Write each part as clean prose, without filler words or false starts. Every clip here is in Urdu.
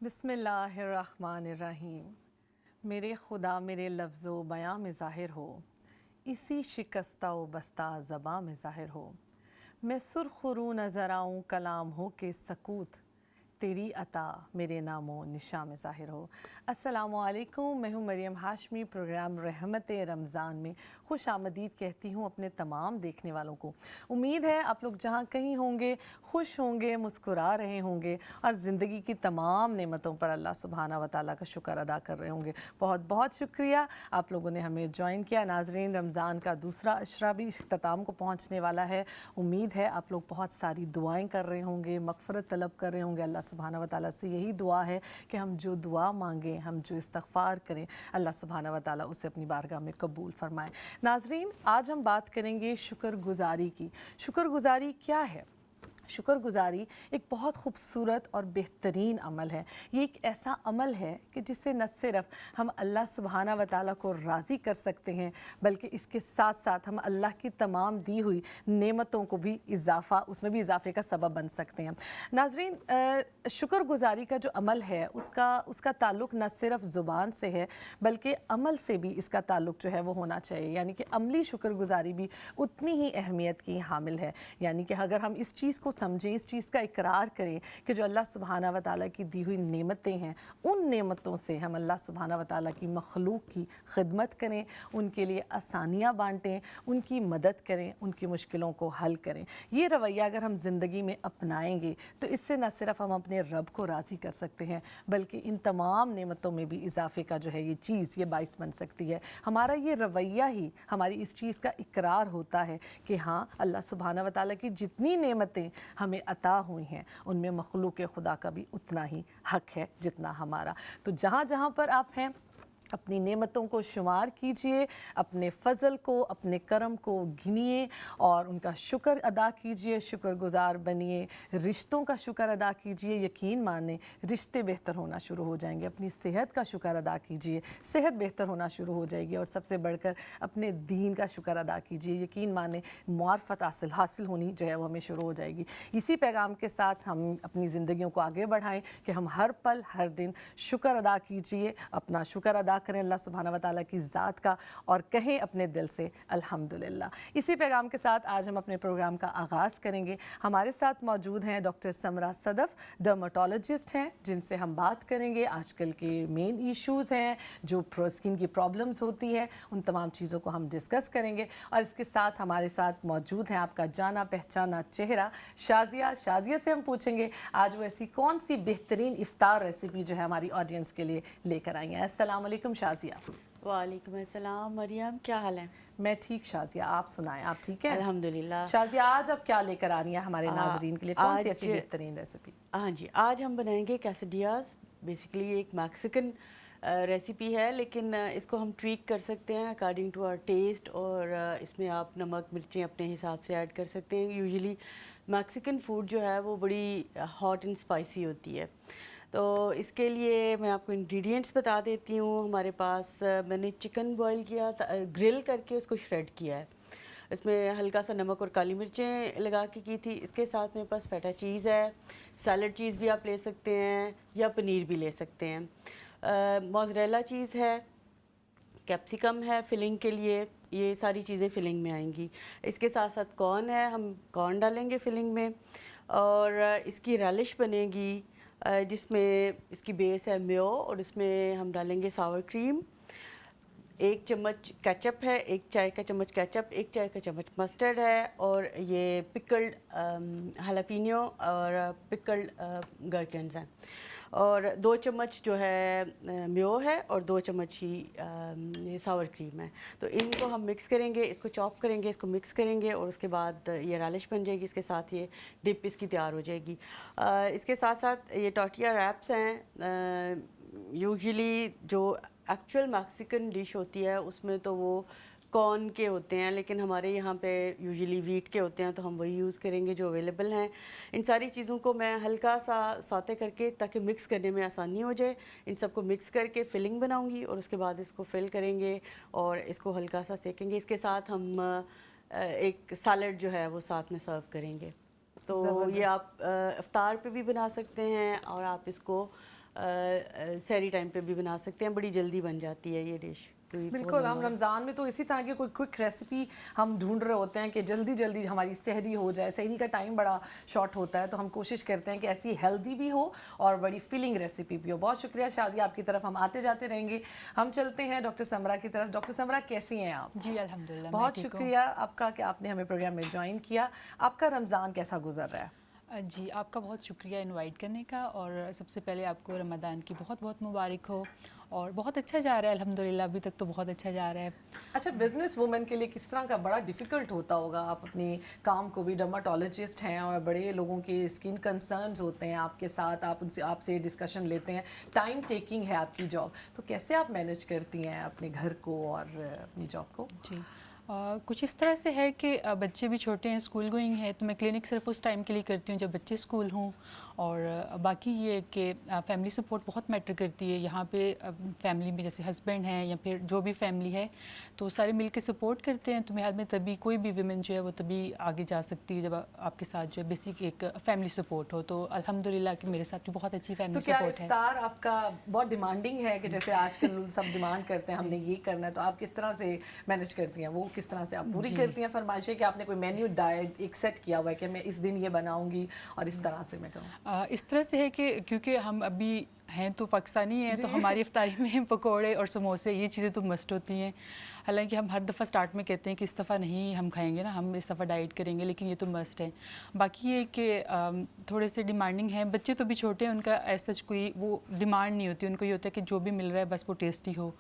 بسم اللہ الرحمن الرحیم۔ میرے خدا میرے لفظ و بیاں میں ظاہر ہو، اسی شکستہ و بستہ زباں میں ظاہر ہو۔ میں سرخ رو نظر آؤں کلام ہو کہ سکوت، تیری عطا میرے نام و نشاں میں ظاہر ہو۔ السلام علیکم، میں ہوں مریم ہاشمی۔ پروگرام رحمت رمضان میں خوش آمدید کہتی ہوں اپنے تمام دیکھنے والوں کو۔ امید ہے آپ لوگ جہاں کہیں ہوں گے خوش ہوں گے، مسکرا رہے ہوں گے اور زندگی کی تمام نعمتوں پر اللہ سبحانہ و تعالیٰ کا شکر ادا کر رہے ہوں گے۔ بہت بہت شکریہ آپ لوگوں نے ہمیں جوائن کیا۔ ناظرین، رمضان کا دوسرا عشرہ بھی اختتام کو پہنچنے والا ہے۔ امید ہے آپ لوگ بہت ساری دعائیں کر رہے ہوں گے، مغفرت طلب کر رہے ہوں گے۔ اللہ سبحانہ و تعالیٰ سے یہی دعا ہے کہ ہم جو دعا مانگیں، ہم جو استغفار کریں، اللہ سبحانہ و تعالیٰ اسے اپنی بارگاہ میں قبول فرمائے۔ ناظرین، آج ہم بات کریں گے شکر گزاری کی۔ شکر گزاری کیا ہے؟ شکر گزاری ایک بہت خوبصورت اور بہترین عمل ہے۔ یہ ایک ایسا عمل ہے کہ جس سے نہ صرف ہم اللہ سبحانہ و تعالیٰ کو راضی کر سکتے ہیں، بلکہ اس کے ساتھ ساتھ ہم اللہ کی تمام دی ہوئی نعمتوں کو بھی اس میں بھی اضافے کا سبب بن سکتے ہیں۔ ناظرین، شکر گزاری کا جو عمل ہے اس کا تعلق نہ صرف زبان سے ہے، بلکہ عمل سے بھی اس کا تعلق جو ہے وہ ہونا چاہیے۔ یعنی کہ عملی شکر گزاری بھی اتنی ہی اہمیت کی حامل ہے۔ یعنی کہ اگر ہم اس چیز کو سمجھیں، اس چیز کا اقرار کریں کہ جو اللہ سبحانہ و تعالیٰ کی دی ہوئی نعمتیں ہیں، ان نعمتوں سے ہم اللہ سبحانہ و تعالیٰ کی مخلوق کی خدمت کریں، ان کے لیے آسانیاں بانٹیں، ان کی مدد کریں، ان کی مشکلوں کو حل کریں۔ یہ رویہ اگر ہم زندگی میں اپنائیں گے تو اس سے نہ صرف ہم اپنے رب کو راضی کر سکتے ہیں، بلکہ ان تمام نعمتوں میں بھی اضافے کا جو ہے یہ چیز یہ باعث بن سکتی ہے۔ ہمارا یہ رویہ ہی ہماری اس چیز کا اقرار ہوتا ہے کہ ہاں، اللہ سبحانہ و تعالیٰ کی جتنی نعمتیں ہمیں عطا ہوئی ہیں ان میں مخلوق خدا کا بھی اتنا ہی حق ہے جتنا ہمارا۔ تو جہاں جہاں پر آپ ہیں اپنی نعمتوں کو شمار کیجئے، اپنے فضل کو، اپنے کرم کو گنیے اور ان کا شکر ادا کیجئے، شکر گزار بنیے، رشتوں کا شکر ادا کیجئے۔ یقین مانیں رشتے بہتر ہونا شروع ہو جائیں گے۔ اپنی صحت کا شکر ادا کیجئے، صحت بہتر ہونا شروع ہو جائے گی۔ اور سب سے بڑھ کر اپنے دین کا شکر ادا کیجئے۔ یقین مانیں معرفت حاصل ہونی جو ہے وہ ہمیں شروع ہو جائے گی۔ اسی پیغام کے ساتھ ہم اپنی زندگیوں کو آگے بڑھائیں کہ ہم ہر پل ہر دن شکر ادا کیجئے، اپنا شکر ادا کریں اللہ سبحانہ و تعالیٰ کی ذات کا اور کہیں اپنے دل سے الحمدللہ۔ اسی پیغام کے ساتھ آج ہم اپنے پروگرام کا آغاز کریں گے۔ ہمارے ساتھ موجود ہیں ڈاکٹر سمرا صدف، ڈرماٹولوجسٹ ہیں، جن سے ہم بات کریں گے آج کل کے مین ایشوز ہیں جو اسکن کی پرابلمز ہوتی ہے، ان تمام چیزوں کو ہم ڈسکس کریں گے۔ اور اس کے ساتھ ہمارے ساتھ موجود ہیں آپ کا جانا پہچانا چہرہ شازیہ سے ہم پوچھیں گے آج وہ ایسی کون سی بہترین افطار ریسیپی جو ہے ہماری آڈینس کے لیے لے کر آئی ہیں۔ السلام علیکم شازیہ۔ وعلیکم السلام مریم، کیا حال ہے؟ میں ٹھیک شازیہ، آپ سنائیں، آپ ٹھیک ہیں؟ الحمدللہ۔ شازیہ، آج آپ کیا لے کر آ رہی ہیں ہمارے ناظرین کے لیے؟ کون سی ایسی بہترین ریسیپی؟ ہاں جی، آج ہم بنائیں گے کیسڈیاز۔ بیسیکلی ایک میکسیکن ریسیپی ہے، لیکن اس کو ہم ٹویک کر سکتے ہیں اکارڈنگ ٹو آر ٹیسٹ، اور اس میں آپ نمک مرچیں اپنے حساب سے ایڈ کر سکتے ہیں۔ یوزلی میکسیکن فوڈ جو ہے وہ بڑی ہاٹ اینڈ اسپائسی ہوتی ہے، تو اس کے لیے میں آپ کو انگریڈینٹس بتا دیتی ہوں۔ ہمارے پاس میں نے چکن بوائل کیا، گرل کر کے اس کو شریڈ کیا ہے، اس میں ہلکا سا نمک اور کالی مرچیں لگا کے کی تھی۔ اس کے ساتھ میرے پاس فیٹا چیز ہے، سیلڈ چیز بھی آپ لے سکتے ہیں یا پنیر بھی لے سکتے ہیں، موزریلا چیز ہے، کیپسیکم ہے فلنگ کے لیے، یہ ساری چیزیں فلنگ میں آئیں گی۔ اس کے ساتھ ساتھ کارن ہے، ہم کارن ڈالیں گے فلنگ میں، اور اس کی ریلش بنے گی جس میں اس کی بیس ہے میو، اور اس میں ہم ڈالیں گے ساور کریم، 1 چمچ کیچپ ہے، 1 چائے کا چمچ کیچپ، 1 چائے کا چمچ مسٹرڈ ہے، اور یہ پکلڈ ہلاپینیو اور پکلڈ گرکنز ہیں، اور 2 چمچ جو ہے میو ہے، اور 2 چمچ ہی ساور کریم ہے۔ تو ان کو ہم مکس کریں گے، اس کو چاپ کریں گے، اس کو مکس کریں گے، اور اس کے بعد یہ ریلش بن جائے گی۔ اس کے ساتھ یہ ڈپ اس کی تیار ہو جائے گی۔ اس کے ساتھ ساتھ یہ ٹارٹیا ریپس ہیں۔ یوزلی جو ایکچوئل میکسیکن ڈش ہوتی ہے اس میں تو وہ کارن کے ہوتے ہیں، لیکن ہمارے یہاں پہ یوزلی ویٹ کے ہوتے ہیں، تو ہم وہی یوز کریں گے جو اویلیبل ہیں۔ ان ساری چیزوں کو میں ہلکا سا سوتے کر کے، تاکہ مکس کرنے میں آسانی ہو جائے، ان سب کو مکس کر کے فلنگ بناؤں گی، اور اس کے بعد اس کو فل کریں گے اور اس کو ہلکا سا سیکیں گے۔ اس کے ساتھ ہم ایک سیلڈ جو ہے وہ ساتھ میں سرو کریں گے۔ تو یہ آپ افطار پہ بھی بنا سکتے ہیں، اور آپ اس کو سحری ٹائم پہ بھی بنا سکتے ہیں, بڑی جلدی بن جاتی ہے یہ ڈش. بالکل, ہم رمضان میں تو اسی طرح کی کوئی کوئک ریسیپی ہم ڈھونڈ رہے ہوتے ہیں کہ جلدی جلدی ہماری سحری ہو جائے. سحری کا ٹائم بڑا شارٹ ہوتا ہے, تو ہم کوشش کرتے ہیں کہ ایسی ہیلدی بھی ہو اور بڑی فیلنگ ریسیپی بھی ہو. بہت شکریہ شازیہ, آپ کی طرف ہم آتے جاتے رہیں گے. ہم چلتے ہیں ڈاکٹر سمرا کی طرف. ڈاکٹر سمرا, کیسی ہیں آپ؟ جی الحمدللہ, بہت شکریہ آپ کا کہ آپ نے ہمیں پروگرام میں جوائن کیا. آپ کا رمضان کیسا گزر رہا ہے؟ جی آپ کا بہت شکریہ انوائٹ کرنے کا, اور سب سے پہلے آپ کو رمضان کی بہت بہت مبارک ہو. اور بہت اچھا جا رہا ہے الحمدللہ, ابھی تک تو بہت اچھا جا رہا ہے. اچھا, بزنس وومن کے لیے کس طرح کا بڑا ڈیفیکلٹ ہوتا ہوگا؟ آپ اپنی کام کو بھی, ڈرماٹولوجسٹ ہیں اور بڑے لوگوں کے اسکن کنسرنز ہوتے ہیں آپ کے ساتھ, آپ سے ڈسکشن لیتے ہیں, ٹائم ٹیکنگ ہے آپ کی جاب, تو کیسے آپ مینیج کرتی ہیں اپنے گھر کو اور اپنی جاب کو؟ جی کچھ اس طرح سے ہے کہ بچے بھی چھوٹے ہیں, اسکول گوئنگ ہے, تو میں کلینک صرف اس ٹائم کے لیے کرتی ہوں جب بچے اسکول ہوں. اور باقی یہ کہ فیملی سپورٹ بہت میٹر کرتی ہے یہاں پہ. فیملی میں جیسے ہسبینڈ ہیں یا پھر جو بھی فیملی ہے, تو سارے مل کے سپورٹ کرتے ہیں. تو میرے خیال میں تبھی کوئی بھی ویمن جو ہے وہ تبھی آگے جا سکتی ہے جب آپ کے ساتھ جو ہے بیسک ایک فیملی سپورٹ ہو. تو الحمدللہ کہ میرے ساتھ بھی بہت اچھی فیملی سپورٹ ہے. تو کیا افطار آپ کا بہت ڈیمانڈنگ ہے کہ جیسے آج کل سب ڈیمانڈ کرتے ہیں ہم نے یہ کرنا ہے, تو آپ کس طرح سے مینیج کرتی ہیں؟ وہ کس طرح سے آپ پوری کرتی ہیں فرمائشیں, کہ آپ نے کوئی مینیو ڈائٹ ایک سیٹ کیا ہوا ہے کہ میں اس دن یہ بناؤں گی اور اس طرح سے میں کروں؟ اس طرح سے ہے کہ کیونکہ ہم ابھی ہیں تو پاکستانی ہیں, تو ہماری افطاری میں پکوڑے اور سموسے یہ چیزیں تو مسٹ ہوتی ہیں. حالانکہ ہم ہر دفعہ سٹارٹ میں کہتے ہیں کہ اس دفعہ نہیں ہم کھائیں گے نا, ہم اس دفعہ ڈائٹ کریں گے, لیکن یہ تو مسٹ ہے. باقی یہ کہ تھوڑے سے ڈیمانڈنگ ہیں, بچے تو بھی چھوٹے ہیں, ان کا ایسا کوئی وہ ڈیمانڈ نہیں ہوتی, ان کو یہ ہوتا ہے کہ جو بھی مل رہا ہے بس وہ ٹیسٹی ہو.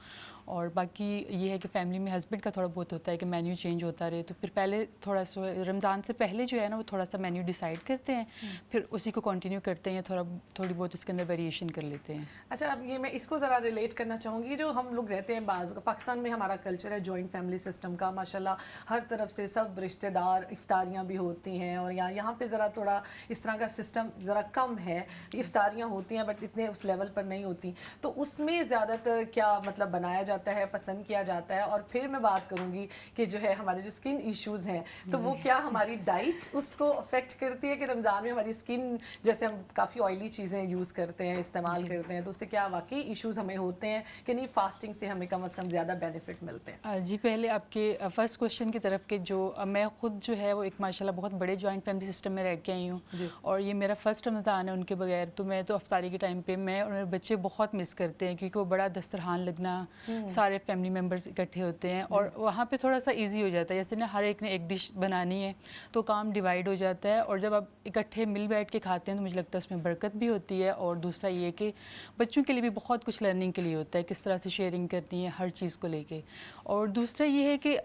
اور باقی یہ ہے کہ فیملی میں ہسبینڈ کا تھوڑا بہت ہوتا ہے کہ مینیو چینج ہوتا رہے, تو پھر پہلے تھوڑا سا رمضان سے پہلے جو ہے نا وہ تھوڑا سا مینیو ڈیسائیڈ کرتے ہیں, پھر اسی کو کنٹینیو کرتے ہیں یا تھوڑی بہت اس کے اندر ویریشن کر لیتے ہیں. اچھا, اب یہ میں اس کو ذرا ریلیٹ کرنا چاہوں گی. جو ہم لوگ رہتے ہیں پاکستان میں, ہمارا کلچر ہے جوائنٹ فیملی سسٹم کا, ماشاءاللہ ہر طرف سے سب رشتہ دار, افطاریاں بھی ہوتی ہیں, اور یہاں پہ ذرا تھوڑا اس طرح کا سسٹم ذرا کم ہے. افطاریاں ہوتی ہیں بٹ اتنے اس لیول پر نہیں ہوتی. تو اس میں زیادہ تر کیا مطلب بنایا جاتا ہے, پسند کیا جاتا ہے؟ اور پھر میں بات کروں گی کہ جو ہے ہمارے جو اسکن ایشوز ہیں, تو وہ کیا ہماری ڈائٹ اس کو افیکٹ کرتی ہے کہ رمضان میں ہماری اسکن, جیسے ہم کافی آئلی چیزیں یوز کرتے ہیں, استعمال کرتے ہیں, تو اس سے کیا واقعی ایشوز ہمیں ہوتے ہیں کہ نہیں فاسٹنگ سے ہمیں کم از کم زیادہ بینیفٹ ملتے ہیں؟ جی پہلے آپ کے فرسٹ کوشچن کی طرف کہ جو میں خود جو ہے وہ ایک ماشاءاللہ بہت بڑے جوائنٹ فیملی سسٹم میں رہ کے آئی ہوں, اور یہ میرا فرسٹ رمضان ہے ان کے بغیر. تو میں تو افطاری کے ٹائم پہ میں اور میرے بچے بہت مس کرتے ہیں, کیونکہ وہ بڑا دسترخوان لگنا, سارے فیملی ممبرس اکٹھے ہوتے ہیں, اور وہاں پہ تھوڑا سا ایزی ہو جاتا ہے, جیسے نا ہر ایک نے ایک ڈش بنانی ہے تو کام ڈیوائڈ ہو جاتا ہے. اور جب آپ اکٹھے مل بیٹھ کے کھاتے ہیں تو مجھے لگتا ہے اس میں برکت بھی ہوتی ہے, اور دوسرا یہ کہ بچوں کے لیے بھی بہت کچھ لرننگ کے لیے ہوتا ہے, کس طرح سے شیئرنگ کرنی ہے ہر چیز کو لے کے. اور دوسرا یہ ہے کہ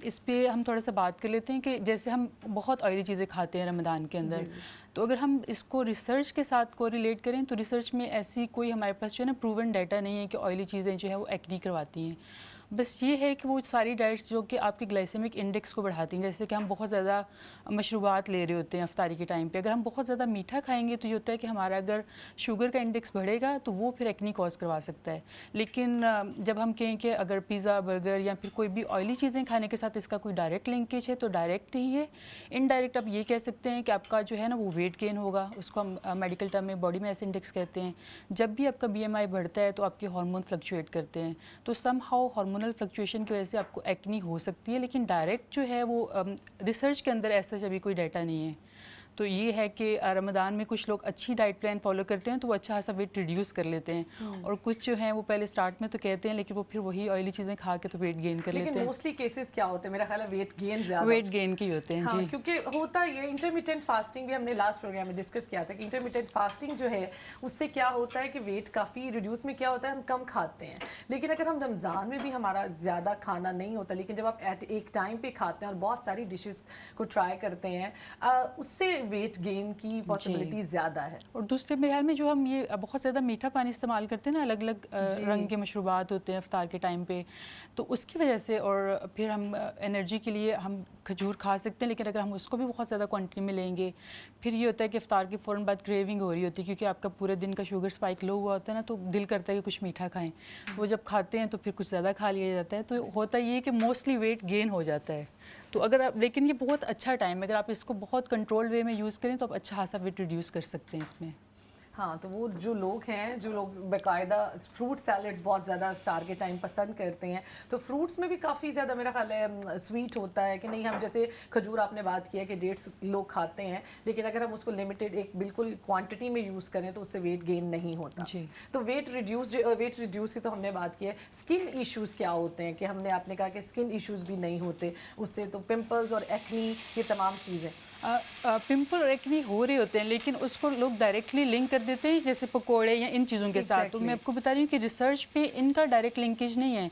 اس پہ ہم تھوڑا سا بات کر لیتے ہیں کہ جیسے ہم بہت آئلی چیزیں کھاتے ہیں رمضان کے اندر, تو اگر ہم اس کو ریسرچ کے ساتھ کو ریلیٹ کریں تو ریسرچ میں ایسی کوئی ہمارے پاس جو ہے نا پروون ڈیٹا نہیں ہے کہ آئلی چیزیں جو ہے وہ ایکنی کرواتی ہیں. بس یہ ہے کہ وہ ساری ڈائٹس جو کہ آپ کے گلائسیمک انڈیکس کو بڑھاتی ہیں, جیسے کہ ہم بہت زیادہ مشروبات لے رہے ہوتے ہیں افطاری کے ٹائم پہ, اگر ہم بہت زیادہ میٹھا کھائیں گے تو یہ ہوتا ہے کہ ہمارا اگر شوگر کا انڈیکس بڑھے گا تو وہ پھر ایکنی کاز کروا سکتا ہے. لیکن جب ہم کہیں کہ اگر پیزا, برگر یا پھر کوئی بھی آئلی چیزیں کھانے کے ساتھ اس کا کوئی ڈائریکٹ لنکیج ہے تو ڈائریکٹ ہی ہے. انڈائریکٹ آپ یہ کہہ سکتے ہیں کہ آپ کا جو ہے نا وہ ویٹ گین ہوگا, اس کو ہم میڈیکل ٹرم میں باڈی میس انڈیکس کہتے ہیں. جب بھی آپ کا BMI بڑھتا ہے تو آپ کے ہارمون فلکچویٹ کرتے ہیں, تو سم ہاؤ ہارمونل فلکچویشن کی وجہ سے آپ کو ایکنی ہو سکتی ہے, لیکن ڈائریکٹ جو ہے وہ ریسرچ کے اندر ایسا ابھی کوئی ڈیٹا نہیں ہے. تو یہ ہے کہ رمضان میں کچھ لوگ اچھی ڈائٹ پلان فالو کرتے ہیں تو وہ اچھا خاصا ویٹ ریڈیوس کر لیتے ہیں, اور کچھ جو ہیں وہ پہلے سٹارٹ میں تو کہتے ہیں لیکن وہ پھر وہی آئلی چیزیں کھا کے تو ویٹ گین کر لیتے ہیں. لیکن موسٹلی کیسز کیا ہوتے ہیں؟ میرا خیال ہے ویٹ گین زیادہ, ویٹ گین کے ہی ہوتے ہیں. جی کیونکہ ہوتا یہ انٹرمیٹنٹ فاسٹنگ بھی ہم نے لاسٹ پروگرام میں ڈسکس کیا تھا کہ انٹرمیٹنٹ فاسٹنگ جو ہے اس سے کیا ہوتا ہے کہ ویٹ کافی ریڈیوس میں کیا ہوتا ہے, ہم کم کھاتے ہیں. لیکن اگر ہم رمضان میں بھی ہمارا زیادہ کھانا نہیں ہوتا, لیکن جب آپ ایٹ ایک ٹائم پہ کھاتے ہیں اور بہت ساری ڈشز کو ٹرائی کرتے ہیں, اس سے ویٹ گین کی پاسبلٹی زیادہ ہے. اور دوسرے میرے خیال میں جو ہم یہ بہت زیادہ میٹھا پانی استعمال کرتے ہیں نا, الگ الگ رنگ کے مشروبات ہوتے ہیں افطار کے ٹائم پہ, تو اس کی وجہ سے, اور پھر ہم انرجی کے لیے ہم کھجور کھا سکتے ہیں, لیکن اگر ہم اس کو بھی بہت زیادہ کوانٹٹی میں لیں گے پھر یہ ہوتا ہے کہ افطار کے فوراً بعد کریونگ ہو رہی ہوتی ہے, کیونکہ آپ کا پورے دن کا شوگر اسپائک لو ہوا ہوتا ہے نا, تو دل کرتا ہے کہ کچھ میٹھا کھائیں. وہ جب کھاتے ہیں تو پھر کچھ زیادہ کھا لیا جاتا ہے, تو ہوتا یہ کہ موسٹلی ویٹ گین ہو جاتا ہے. تو اگر آپ, لیکن یہ بہت اچھا ٹائم ہے, اگر آپ اس کو بہت کنٹرول وے میں یوز کریں تو آپ اچھا خاصا ویٹ ریڈیوس کر سکتے ہیں اس میں. ہاں تو وہ جو لوگ ہیں جو لوگ باقاعدہ فروٹ سیلڈس بہت زیادہ افطار کے ٹائم پسند کرتے ہیں تو فروٹس میں بھی کافی زیادہ میرا خیال ہے سویٹ ہوتا ہے کہ نہیں. ہم جیسے کھجور آپ نے بات کیا کہ ڈیٹس لوگ کھاتے ہیں لیکن اگر ہم اس کو لمیٹڈ ایک بالکل کوانٹٹی میں یوز کریں تو اس سے ویٹ گین نہیں ہوتا. جی. تو ویٹ ریڈیوس کی تو ہم نے بات کی ہے. اسکن ایشوز کیا ہوتے ہیں کہ ہم نے آپ نے کہا کہ اسکن ایشوز بھی نہیں ہوتے اس سے, تو پمپلز اور ایکنی یہ تمام چیزیں پمپل اور ایکنی ہو رہے ہوتے ہیں لیکن اس کو لوگ ڈائریکٹلی لنک کر دیتے ہیں جیسے پکوڑے یا ان چیزوں کے ساتھ. تو میں آپ کو بتا رہی ہوں کہ ریسرچ پہ ان کا ڈائریکٹ لنکیج نہیں ہے.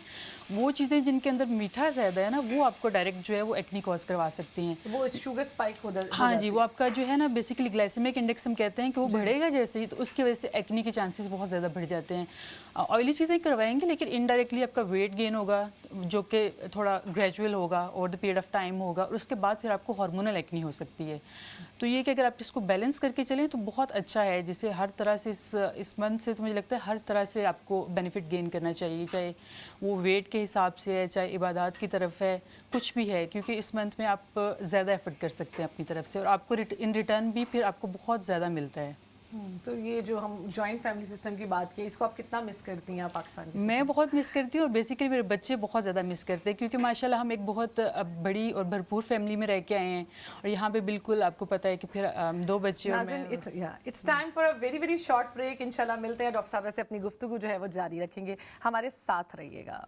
وہ چیزیں جن کے اندر میٹھا زیادہ ہے نا وہ آپ کو ڈائریکٹ جو ہے وہ ایکنی کاز کروا سکتی ہیں. وہ شوگر اسپائک ہو ہاں جی, وہ آپ کا جو ہے نا بیسیکلی گلائسیمک انڈیکس ہم کہتے ہیں کہ وہ بڑھے گا جیسے ہی, تو اس کی وجہ سے ایکنی کے چانسز بہت زیادہ بڑھ جاتے ہیں. آئلی چیزیں کروائیں گے لیکن انڈائریکٹلی آپ کا ویٹ گین ہوگا جو کہ تھوڑا گریجول ہوگا over the period of time ہوگا, اور اس کے بعد پھر آپ کو ہارمونل ایکنی ہو سکتی ہے. تو یہ کہ اگر آپ اس کو بیلنس کر کے چلیں تو بہت اچھا ہے. جیسے ہر طرح سے اس منتھ سے تو مجھے لگتا ہے ہر طرح سے آپ کو بینیفٹ گین کرنا چاہیے, چاہے وہ ویٹ کے حساب سے ہے, چاہے عبادات کی طرف ہے, کچھ بھی ہے, کیونکہ اس منتھ میں آپ زیادہ ایفرٹ کر سکتے ہیں اپنی طرف سے اور آپ کو ان ریٹرن بھی پھر آپ کو بہت زیادہ ملتا ہے. تو یہ جو ہم جوائنٹ فیملی سسٹم کی بات کی اس کو آپ کتنا مس کرتی ہیں پاکستان کی؟ میں بہت مس کرتی ہوں اور بیسیکلی میرے بچے بہت زیادہ مس کرتے ہیں کیونکہ ماشاءاللہ ہم ایک بہت بڑی اور بھرپور فیملی میں رہ کے آئے ہیں اور یہاں پہ بالکل آپ کو پتہ ہے کہ پھر 2 بچے اور میں. It's time for a very very short break. انشاءاللہ ملتے ہیں ڈاکٹر صاحبہ سے اپنی گفتگو جو ہے وہ جاری رکھیں گے. ہمارے ساتھ رہیے گا.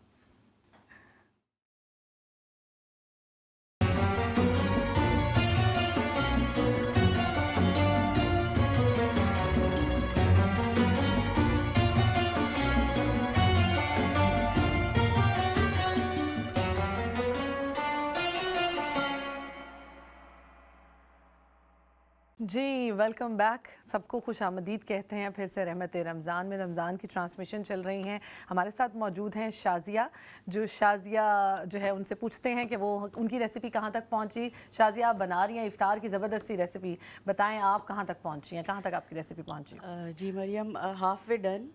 جی ویلکم بیک. سب کو خوش آمدید کہتے ہیں پھر سے رحمت رمضان میں. رمضان کی ٹرانسمیشن چل رہی ہیں. ہمارے ساتھ موجود ہیں شازیہ. شازیہ جو ہے ان سے پوچھتے ہیں کہ وہ ان کی ریسیپی کہاں تک پہنچی. شازیہ آپ بنا رہی ہیں افطار کی زبردستی ریسیپی, بتائیں آپ کہاں تک پہنچی ہیں, کہاں تک آپ کی ریسیپی پہنچی؟ جی مریم, ہاف وے ڈن.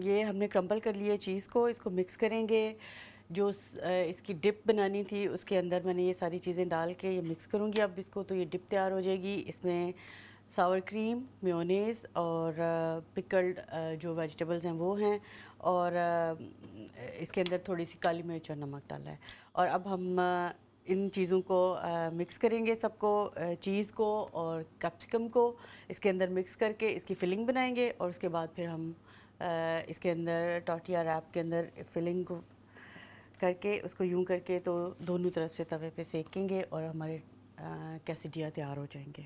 یہ ہم نے کرمبل کر لیے چیز کو, اس کو مکس کریں گے. جو اس کی ڈپ بنانی تھی اس کے اندر میں نے یہ ساری چیزیں ڈال کے یہ مکس کروں گی اب اس کو, تو یہ ڈپ تیار ہو جائے گی. اس میں ساور کریم, میونیز اور پکلڈ جو ویجیٹیبلز ہیں وہ ہیں, اور اس کے اندر تھوڑی سی کالی مرچ اور نمک ڈالا ہے. اور اب ہم ان چیزوں کو مکس کریں گے, سب کو, چیز کو اور کیپسیکم کو اس کے اندر مکس کر کے اس کی فلنگ بنائیں گے. اور اس کے بعد پھر ہم اس کے اندر ٹورٹیا ریپ کے اندر فلنگ کو کر کے اس کو یوں کر کے تو دونوں طرف سے توے پہ سیکیں گے اور ہمارے کیسیڈیا تیار ہو جائیں گے.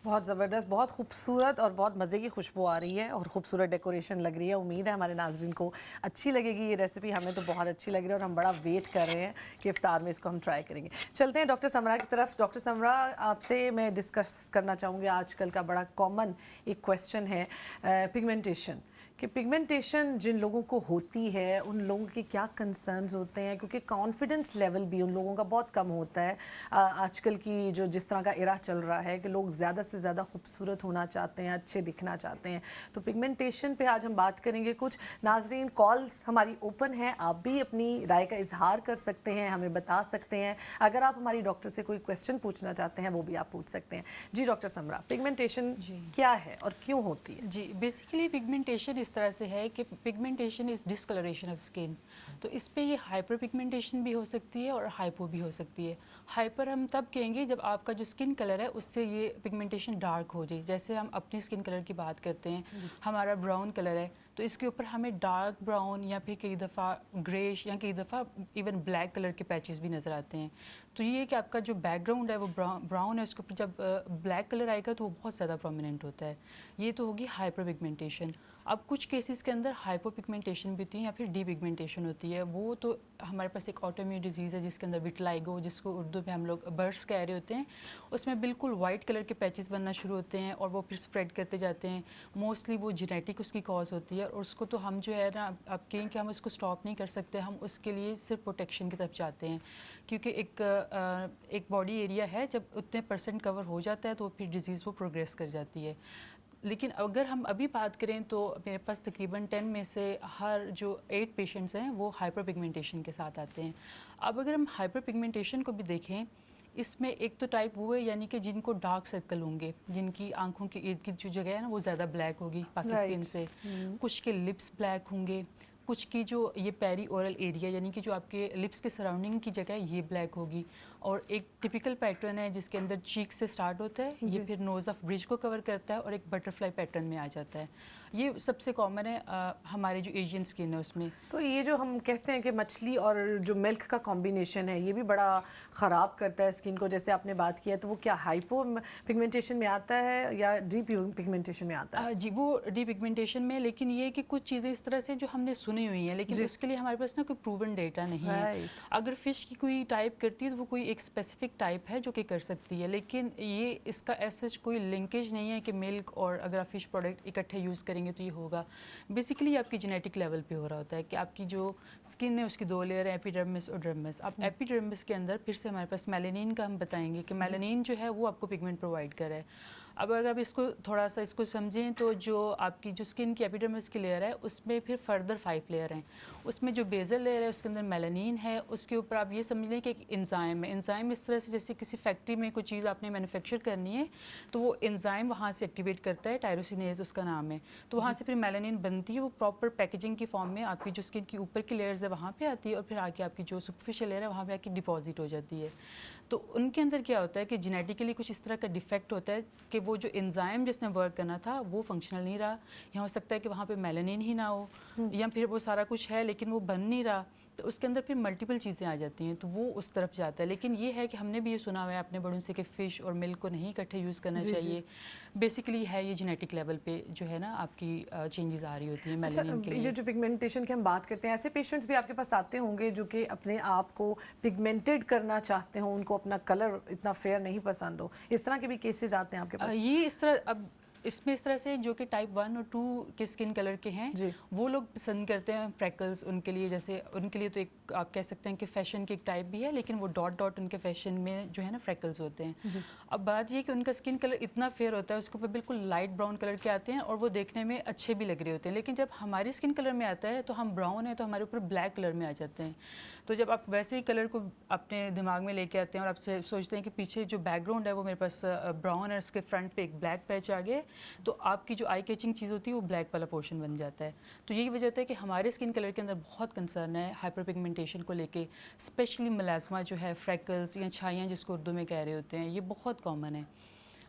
بہت زبردست, بہت خوبصورت اور بہت مزے کی خوشبو آ رہی ہے اور خوبصورت ڈیکوریشن لگ رہی ہے. امید ہے ہمارے ناظرین کو اچھی لگے گی یہ ریسیپی. ہمیں تو بہت اچھی لگ رہی ہے اور ہم بڑا ویٹ کر رہے ہیں کہ افطار میں اس کو ہم ٹرائی کریں گے. چلتے ہیں ڈاکٹر سمرا کی طرف. ڈاکٹر سمرا, آپ سے میں ڈسکس کرنا چاہوں گی آج کل کا بڑا کامن ایک کویشچن ہے پگمنٹیشن, کہ پگمنٹیشن جن لوگوں کو ہوتی ہے ان لوگوں کے کیا کنسرنز ہوتے ہیں, کیونکہ کانفیڈنس لیول بھی ان لوگوں کا بہت کم ہوتا ہے. آج کل کی جو جس طرح کا ایرا چل رہا ہے کہ لوگ زیادہ سے زیادہ خوبصورت ہونا چاہتے ہیں, اچھے دکھنا چاہتے ہیں. تو پگمنٹیشن پہ آج ہم بات کریں گے. کچھ ناظرین کالز ہماری اوپن ہیں, آپ بھی اپنی رائے کا اظہار کر سکتے ہیں, ہمیں بتا سکتے ہیں. اگر آپ ہماری ڈاکٹر سے کوئی کویشچن پوچھنا چاہتے ہیں وہ بھی آپ پوچھ سکتے ہیں. جی ڈاکٹر سمرا, پگمنٹیشن کیا ہے اور کیوں ہوتی ہے؟ جی بیسیکلی پگمنٹیشن اس طرح سے ہے کہ پگمنٹیشن از ڈسکلریشن آف اسکن. تو اس پہ یہ ہائپر پگمنٹیشن بھی ہو سکتی ہے اور ہائپو بھی ہو سکتی ہے. ہائپر ہم تب کہیں گے جب آپ کا جو اسکن کلر ہے اس سے یہ پگمنٹیشن ڈارک ہو جائے. جیسے ہم اپنی اسکن کلر کی بات کرتے ہیں, ہمارا براؤن کلر ہے تو اس کے اوپر ہمیں ڈارک براؤن یا پھر کئی دفعہ گریش یا کئی دفعہ ایون بلیک کلر کے پیچز بھی نظر آتے ہیں. تو یہ کہ آپ کا جو بیک گراؤنڈ ہے وہ براؤن ہے, اس کے اوپر جب بلیک کلر آئے گا تو وہ بہت زیادہ پرومیننٹ ہوتا ہے. یہ تو ہوگی ہائپر پگمنٹیشن. اب کچھ کیسز کے اندر ہائپو پگمنٹیشن بھی ہوتی ہے یا پھر ڈی پگمنٹیشن ہوتی ہے. وہ تو ہمارے پاس ایک آٹو امیون ڈیزیز ہے جس کے اندر وٹلائگو, جس کو اردو میں ہم لوگ برس کہہ رہے ہوتے ہیں. اس میں بالکل وائٹ کلر کے پیچز بننا شروع ہوتے ہیں اور وہ پھر اسپریڈ کرتے جاتے ہیں. موسٹلی وہ جینیٹک اس کی کاز ہوتی ہے اور اس کو تو ہم جو ہے نا اب کہیں کہ ہم اس کو اسٹاپ نہیں کر سکتے. ہم اس کے لیے صرف پروٹیکشن کی طرف جاتے ہیں, کیونکہ ایک باڈی ایریا ہے جب اتنے پرسنٹ کور ہو جاتا ہے تو پھر ڈیزیز وہ پروگریس کر جاتی ہے. لیکن اگر ہم ابھی بات کریں تو میرے پاس تقریباً 10 میں سے ہر جو 8 پیشنٹس ہیں وہ ہائپر پگمنٹیشن کے ساتھ آتے ہیں. اب اگر ہم ہائپر پگمنٹیشن کو بھی دیکھیں, اس میں ایک تو ٹائپ وہ ہے یعنی کہ جن کو ڈارک سرکل ہوں گے, جن کی آنکھوں کے ارد گرد جو جگہ ہے نا وہ زیادہ بلیک ہوگی باقی اسکن سے, کچھ کے لپس بلیک ہوں گے, کچھ کی جو یہ پیری اورل ایریا یعنی کہ جو آپ کے لپس کے سراؤنڈنگ کی جگہ ہے یہ بلیک ہوگی, اور ایک ٹپیکل پیٹرن ہے جس کے اندر چیک سے سٹارٹ ہوتا ہے, یہ پھر نوز آف برج کو کور کرتا ہے اور ایک بٹرفلائی پیٹرن میں آ جاتا ہے. یہ سب سے کامن ہے ہمارے جو ایشین اسکن ہے اس میں. تو یہ جو ہم کہتے ہیں کہ مچھلی اور جو ملک کا کمبینیشن ہے یہ بھی بڑا خراب کرتا ہے اسکن کو, جیسے آپ نے بات کی ہے, تو وہ کیا ہائپو پگمنٹیشن میں آتا ہے یا ڈی پگمنٹیشن میں آتا ہے؟ جی وہ ڈی پگمنٹیشن میں, لیکن یہ کہ کچھ چیزیں اس طرح سے جو ہم نے سنی ہوئی ہیں لیکن اس کے لیے ہمارے پاس نا کوئی پروون ڈیٹا نہیں ہے. اگر فش کی کوئی ٹائپ کرتی ہے تو وہ کوئی ایک اسپیسیفک ٹائپ ہے جو کہ کر سکتی ہے, لیکن یہ اس کا ایسا کوئی لنکیج نہیں ہے کہ ملک اور اگر آپ فش پروڈکٹ اکٹھے یوز کریں گے تو یہ ہوگا. بیسیکلی آپ کی جینیٹک لیول پہ ہو رہا ہوتا ہے کہ آپ کی جو اسکن ہے اس کی 2 لیئر ہے, ایپیڈرمس اور ڈرمس. اب ایپیڈرمس کے اندر پھر سے ہمارے پاس میلانین کا ہم بتائیں گے کہ میلانین جو ہے وہ آپ کو پگمنٹ پرووائڈ کرے. اب اگر آپ اس کو تھوڑا سا اس کو سمجھیں تو جو آپ کی جو اسکن کی ایپیڈرمس کی لیئر ہے اس میں پھر فردر 5 لیئر ہیں. اس میں جو بیزل لیئر ہے اس کے اندر میلانین ہے, اس کے اوپر آپ یہ سمجھ لیں کہ ایک انزائم ہے. انزائم اس طرح سے جیسے کسی فیکٹری میں کوئی چیز آپ نے مینوفیکچر کرنی ہے تو وہ انزائم وہاں سے ایکٹیویٹ کرتا ہے, ٹائروسینیز اس کا نام ہے, تو وہاں سے پھر میلانین بنتی ہے, وہ پراپر پیکیجنگ کی فارم میں آپ کی جو اسکن کی اوپر کی لیئرز ہے وہاں پہ آتی ہے اور پھر آ کے آپ کی جو سپرفیشل لیئر ہے وہاں پہ آ کے ڈپازٹ ہو جاتی ہے. تو ان کے اندر کیا ہوتا ہے کہ جینیٹیکلی کچھ اس طرح کا ڈیفیکٹ ہوتا ہے کہ وہ جو انزائم جس نے ورک کرنا تھا وہ فنکشنل نہیں رہا, یا ہو سکتا ہے کہ وہاں پہ میلانین ہی نہ ہو, یا پھر وہ سارا کچھ ہے لیکن وہ بن نہیں رہا, تو اس کے اندر پھر ملٹیپل چیزیں آ جاتی ہیں, تو وہ اس طرف جاتا ہے. لیکن یہ ہے کہ ہم نے بھی یہ سنا ہوا ہے اپنے بڑوں سے کہ فش اور ملک کو نہیں اکٹھے یوز کرنا چاہیے. بیسیکلی ہے یہ جینیٹک لیول پہ جو ہے نا آپ کی چینجز آ رہی ہوتی ہیں میلانین کے لیے. یہ جو پگمنٹیشن کی ہم بات کرتے ہیں, ایسے پیشنٹس بھی آپ کے پاس آتے ہوں گے جو کہ اپنے آپ کو پگمنٹڈ کرنا چاہتے ہوں, ان کو اپنا کلر اتنا فیئر نہیں پسند ہو, اس طرح کے بھی کیسز آتے ہیں آپ کے پاس؟ یہ اس طرح, اب اس میں اس طرح سے جو کہ ٹائپ 1 اور 2 کے اسکن کلر کے ہیں وہ لوگ پسند کرتے ہیں فریکلز. ان کے لیے جیسے ان کے لیے تو ایک آپ کہہ سکتے ہیں کہ فیشن کی ایک ٹائپ بھی ہے, لیکن وہ ڈاٹ ڈاٹ ان کے فیشن میں جو ہے نا فریکلز ہوتے ہیں. اب بات یہ کہ ان کا اسکن کلر اتنا فیئر ہوتا ہے, اس کے اوپر بالکل لائٹ براؤن کلر کے آتے ہیں اور وہ دیکھنے میں اچھے بھی لگ رہے ہوتے ہیں, لیکن جب ہماری اسکن کلر میں آتا ہے تو ہم براؤن ہیں تو ہمارے اوپر بلیک کلر میں آ جاتے ہیں. تو جب آپ ویسے ہی کلر کو اپنے دماغ میں لے کے آتے ہیں اور آپ سے سوچتے ہیں کہ پیچھے جو بیک گراؤنڈ ہے وہ میرے پاس براؤن ہے, اس کے فرنٹ پہ ایک بلیک پیچ آ گیا, تو آپ کی جو آئی کیچنگ چیز ہوتی ہے وہ بلیک والا پورشن بن جاتا ہے. تو یہی وجہ ہوتا ہے کہ ہمارے اسکن کلر کے اندر بہت کنسرن ہے ہائپر پگمنٹیشن کو لے کے, اسپیشلی ملازمہ جو ہے, فریکلز یا چھائیاں جس کو اردو میں کہہ رہے ہوتے ہیں, یہ بہت کامن ہے.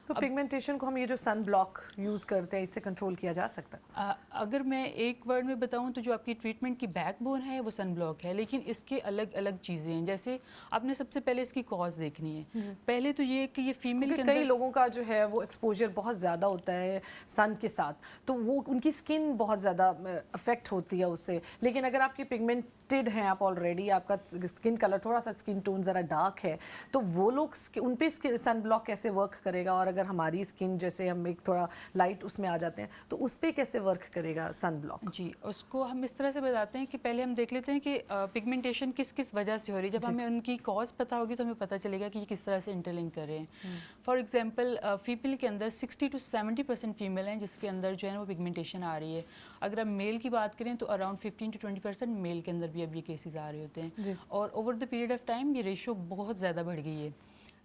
تو پگمنٹیشن کو ہم یہ جو سن بلاک یوز کرتے ہیں اس سے کنٹرول کیا جا سکتا ہے؟ اگر میں ایک ورڈ میں بتاؤں تو جو آپ کی ٹریٹمنٹ کی بیک بون ہے وہ سن بلاک ہے, لیکن اس کے الگ الگ چیزیں ہیں. جیسے آپ نے سب سے پہلے اس کی کاز دیکھنی ہے. پہلے تو یہ کہ یہ فیمیل کے کئی لوگوں کا جو ہے وہ ایکسپوجر بہت زیادہ ہوتا ہے سن کے ساتھ, تو وہ ان کی اسکن بہت زیادہ افیکٹ ہوتی ہے اس سے. لیکن اگر آپ کی پگمنٹڈ ہیں, آپ آلریڈی آپ کا اسکن کلر تھوڑا سا اسکن ٹون ذرا ڈارک ہے, تو وہ لوگ ان پہ سن بلاک کیسے ورک کرے گا؟ اور اگر ہماری اسکن جیسے ہم ایک تھوڑا لائٹ اس میں آ جاتے ہیں تو اس پہ کیسے ورک کرے گا سن بلاک؟ جی اس کو ہم اس طرح سے بتاتے ہیں کہ پہلے ہم دیکھ لیتے ہیں کہ پگمنٹیشن کس کس وجہ سے ہو رہی ہے. جب ہمیں ان کی کاز پتہ ہوگی تو ہمیں پتہ چلے گا کہ یہ کس طرح سے انٹرلنک کر رہے ہیں. فار ایگزامپل فیمیل کے اندر 60 to 70% فیمیل ہیں جس کے اندر جو ہے نا وہ پگمنٹیشن آ رہی ہے. اگر ہم میل کی بات کریں تو اراؤنڈ 15 to 20% میل کے اندر بھی اب یہ کیسز آ رہے ہوتے ہیں, اور over the period of time یہ ریشو بہت زیادہ بڑھ گئی ہے.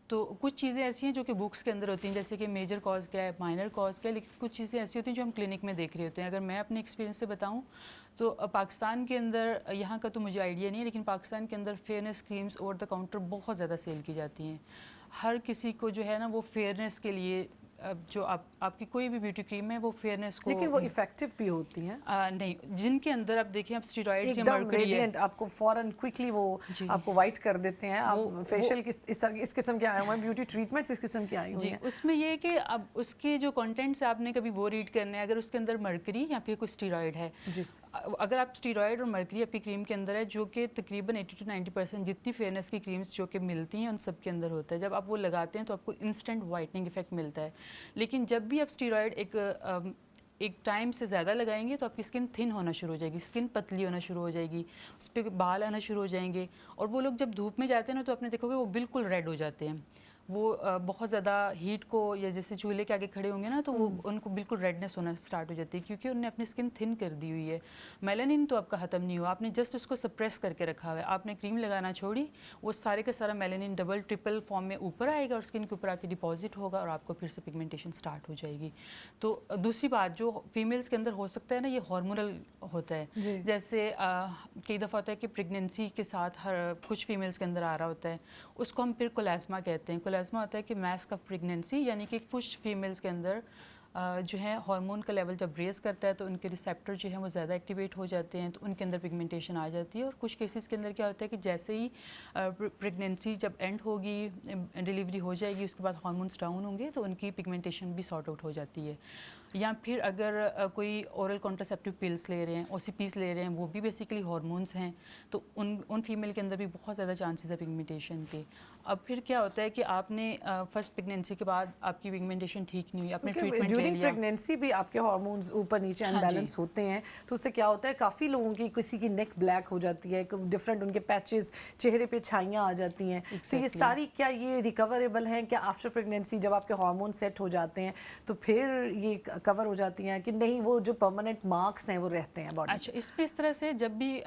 تو کچھ چیزیں ایسی ہیں جو کہ بکس کے اندر ہوتی ہیں, جیسے کہ میجر کاز کیا ہے, مائنر کاز کیا ہے, لیکن کچھ چیزیں ایسی ہوتی ہیں جو ہم کلینک میں دیکھ رہے ہوتے ہیں. اگر میں اپنے ایکسپیرینس سے بتاؤں تو پاکستان کے اندر, یہاں کا تو مجھے آئیڈیا نہیں ہے, لیکن پاکستان کے اندر fairness creams over the counter بہت زیادہ سیل کی جاتی ہیں. ہر کسی کو جو ہے نا وہ فیئرنیس کے لیے جو آپ کی کوئی بھی بیوٹی کریم ہے وہ فیئرنیس کو, لیکن وہ ایفیکٹو بھی ہوتی ہیں نہیں, جن کے اندر آپ دیکھیں آپ اسٹیرائڈز یا ایک دم مرکری ہے, ریڈینٹ, آپ کو فوراً کوئکلی وہ آپ کو وائٹ کر دیتے ہیں. آپ فیشیل اس قسم کے آئے ہوئے ہیں, بیوٹی ٹریٹمنٹس اس قسم کی آئی ہوئی ہیں. اس میں یہ کہ اب اس کے جو کنٹینٹس آپ نے کبھی وہ ریڈ کرنے ہیں, اگر اس کے اندر مرکری یا پھر کوئی اسٹیرائڈ ہے, اگر آپ اسٹیرائڈ اور مرکری آپ کی کریم کے اندر ہے جو کہ تقریباً 80 to 90% جتنی فیئرنیس کی کریمز جو کہ ملتی ہیں ان سب کے اندر ہوتا ہے. جب آپ وہ لگاتے ہیں تو آپ کو انسٹنٹ وائٹنگ افیکٹ ملتا ہے. لیکن جب بھی آپ اسٹیرائڈ ایک ٹائم سے زیادہ لگائیں گے تو آپ کی اسکن تھن ہونا شروع ہو جائے گی, اسکن پتلی ہونا شروع ہو جائے گی, اس پہ بال آنا شروع ہو جائیں گے, اور وہ لوگ جب دھوپ میں جاتے ہیں نا تو آپ نے دیکھو گے وہ بالکل ریڈ ہو جاتے ہیں. وہ بہت زیادہ ہیٹ کو یا جیسے چولہے کے آگے کھڑے ہوں گے نا تو وہ ان کو بالکل ریڈنس ہونا اسٹارٹ ہو جاتی ہے کیونکہ انہوں نے اپنی اسکن تھن کر دی ہوئی ہے. میلانین تو آپ کا ختم نہیں ہوا, آپ نے جسٹ اس کو سپریس کر کے رکھا ہوا ہے. آپ نے کریم لگانا چھوڑی, وہ سارے کا سارا میلانین ڈبل ٹرپل فارم میں اوپر آئے گا اور اسکن کے اوپر آ کے ڈپازٹ ہوگا اور آپ کو پھر سے پگمنٹیشن اسٹارٹ ہو جائے گی. تو دوسری بات جو فیمیلس کے اندر ہو سکتا ہے نا, یہ ہارمونل ہوتا ہے. جیسے کئی دفعہ ہوتا ہے کہ پریگنینسی کے ساتھ کچھ فیمیلس کے اندر آ رہا ہوتا ہے, اس کو ہم پھر کولاسما کہتے ہیں. کولاسما ہوتا ہے کہ ماسک آف پریگنینسی, یعنی کہ کچھ فیمیلس کے اندر جو ہے ہارمون کا لیول جب ریز کرتا ہے تو ان کے ریسیپٹر جو ہیں وہ زیادہ ایکٹیویٹ ہو جاتے ہیں, تو ان کے اندر پگمنٹیشن آ جاتی ہے. اور کچھ کیسز کے اندر کیا ہوتا ہے کہ جیسے ہی پریگنینسی جب اینڈ ہوگی, ڈیلیوری ہو جائے گی, اس کے بعد ہارمونس ڈاؤن ہوں گے تو ان کی پگمنٹیشن بھی سارٹ آؤٹ ہو جاتی ہے. یا پھر اگر کوئی اورل کانٹراسیپٹیو پلس لے رہے ہیں, او سی پیز لے رہے ہیں, وہ بھی بیسیکلی ہارمونس ہیں, تو ان فیمیل کے اندر بھی بہت زیادہ چانسز ہے پگمنٹیشن کے. اب پھر کیا ہوتا ہے کہ آپ نے فرسٹ پریگنینسی کے بعد آپ کی پگمنٹیشن ٹھیک نہیں ہوئی, آپ نے ٹریٹمنٹ لے ڈیورنگ لیا. پریگنینسی بھی آپ کے ہارمونز اوپر نیچے انبیلنس ہوتے ہیں, تو اس سے کیا ہوتا ہے کافی لوگوں کی کسی کی نیک بلیک ہو جاتی ہے, ڈفرینٹ ان کے پیچز چہرے پہ چھائیاں آ جاتی ہیں. تو یہ ساری کیا یہ ریکوریبل ہیں کیا آفٹر پریگنینسی جب آپ کے ہارمون سیٹ ہو جاتے ہیں تو پھر یہ کور ہو جاتی ہیں کہ نہیں وہ جو پرماننٹ مارکس ہیں وہ رہتے ہیں باڈی؟ اچھا, اس پہ اس طرح سے جب بھی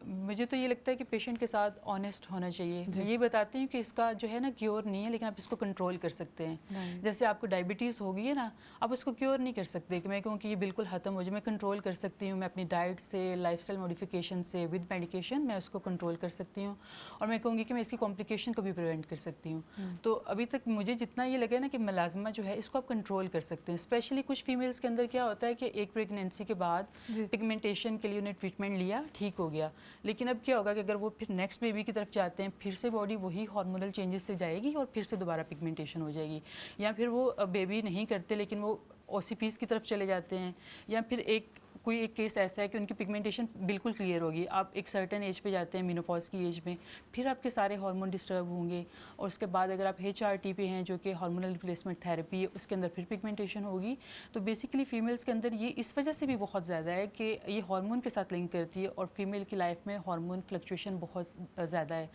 مجھے تو یہ لگتا ہے کہ پیشنٹ کے ساتھ آنیسٹ ہونا چاہیے. میں یہ بتاتی ہوں کہ اس کا جو ہے نا کیور نہیں ہے, لیکن آپ اس کو کنٹرول کر سکتے ہیں. جیسے آپ کو ڈائبٹیز ہوگی ہے نا, آپ اس کو کیور نہیں کر سکتے کہ میں کہوں کہ یہ بالکل ختم ہو جائے. میں کنٹرول کر سکتی ہوں, میں اپنی ڈائٹ سے, لائف اسٹائل موڈیفیکیشن سے, ود میڈیکیشن میں اس کو کنٹرول کر سکتی ہوں, اور میں کہوں گی کہ میں اس کی کمپلیکیشن کو بھی پریونٹ کر سکتی ہوں. تو ابھی تک مجھے جتنا یہ لگا نا کہ ملازمہ جو ہے اس کو آپ کنٹرول کر سکتے ہیں. اسپیشلی کچھ فیمیلس کے اندر کیا ہوتا ہے کہ ایک پریگنینسی کے بعد پگمنٹیشن کے لیے انہیں ٹریٹمنٹ لیا, ٹھیک ہو گیا, لیکن اب کیا ہوگا کہ اگر وہ پھر نیکسٹ بیبی کی طرف جاتے ہیں پھر سے باڈی وہی ہارمونل چینجز سے جائے گی اور پھر سے دوبارہ پگمنٹیشن ہو جائے گی. یا پھر وہ بیبی نہیں کرتے لیکن وہ او سی پیز کی طرف چلے جاتے ہیں. یا پھر کوئی ایک کیس ایسا ہے کہ ان کی پگمنٹیشن بالکل کلیئر ہوگی, آپ ایک سرٹن ایج پہ جاتے ہیں, مینوپاز کی ایج میں, پھر آپ کے سارے ہارمون ڈسٹرب ہوں گے, اور اس کے بعد اگر آپ ایچ آر ٹی پہ ہیں جو کہ ہارمونل ریپلیسمنٹ تھیراپی ہے, اس کے اندر پھر پگمنٹیشن ہوگی. تو بیسیکلی فیمیلس کے اندر یہ اس وجہ سے بھی بہت زیادہ ہے کہ یہ ہارمون کے ساتھ لنک کرتی ہے, اور فیمیل کی لائف میں ہارمون فلکچویشن بہت زیادہ ہے,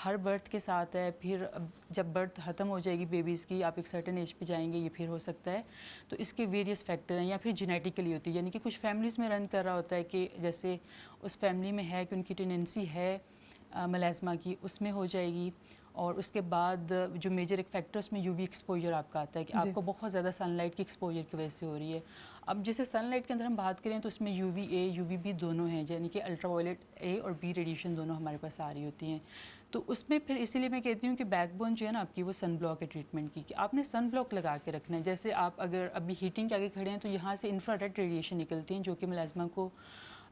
ہر برتھ کے ساتھ ہے. پھر جب برتھ ختم ہو جائے گی بیبیز کی, آپ ایک سرٹن ایج پہ جائیں گے, یہ پھر ہو سکتا ہے. تو اس کے ویریس فیکٹر ہیں. یا پھر جینیٹیکلی ہوتی ہے, یعنی کہ کچھ فیملیز میں رن کر رہا ہوتا ہے کہ جیسے اس فیملی میں ہے کہ ان کی ٹینڈنسی ہے ملازمہ کی, اس میں ہو جائے گی. اور اس کے بعد جو میجر ایک فیکٹر اس میں یو وی ایکسپوجر آپ کا آتا ہے کہ آپ کو بہت زیادہ سن لائٹ کی ایکسپوجر کی وجہ سے ہو رہی ہے. اب جیسے سن لائٹ کے اندر ہم بات کریں تو اس میں U V A U V B دونوں ہیں, یعنی کہ الٹرا وائلٹ اے اور بی ریڈیشن دونوں ہمارے پاس آ رہی ہوتی ہیں. تو اس میں پھر اسی لیے میں کہتی ہوں کہ بیک بون جو ہے نا آپ کی وہ سن بلاک ہے ٹریٹمنٹ کی, کہ آپ نے سن بلاک لگا کے رکھنا ہے. جیسے آپ اگر ابھی ہیٹنگ کے آگے کھڑے ہیں تو یہاں سے انفرا ریڈ ریڈیشن نکلتی ہیں جو کہ ملازمہ کو